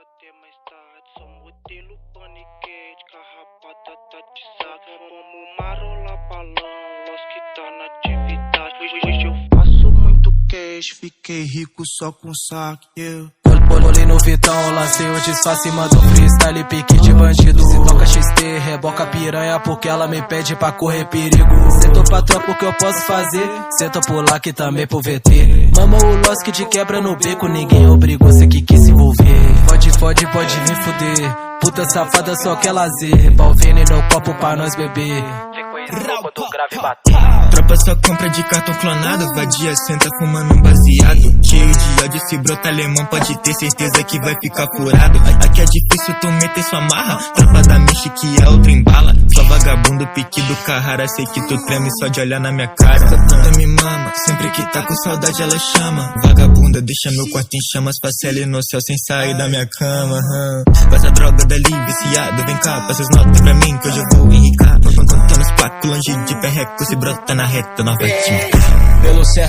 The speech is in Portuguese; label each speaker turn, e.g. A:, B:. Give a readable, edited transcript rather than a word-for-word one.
A: até mais tarde. Sou modelo paniquete, carrapada tá de saco. Como marola balão, los que tá na atividade. Hoje eu faço muito cash, fiquei rico só com saque, yeah.
B: Bolei no Vitão, lancei o disfarce, mando freestyle, pique de bandido. Se toca XT, reboca piranha porque ela me pede pra correr perigo. Sentou pra tropa o que eu posso fazer, senta por lá que também pro VT. Mama o Losk de quebra no beco, ninguém obrigou, cê que quis se envolver. Pode vir fuder, puta safada só quer lazer. Balvene no copo pra nós beber. Quando o grave bater.
C: Tropa só compra de cartão clonado, vadia senta fumando um baseado. Cheio de ódio, se brota alemão pode ter certeza que vai ficar furado. Aqui é difícil tu meter sua marra, tropa da Michi que é outra embala. Só vagabundo, pique do Carrara, sei que tu treme só de olhar na minha cara. Ela me mama, sempre que tá com saudade ela chama. Vagabunda, deixa meu quarto em chamas, passa ela no céu sem sair da minha cama. Passa droga dali, viciado, vem cá, passa as notas pra mim que hoje eu vou enricar. Contando os placos, longe de perreco, se brota na reta, nós vai te matar. Pelo certo.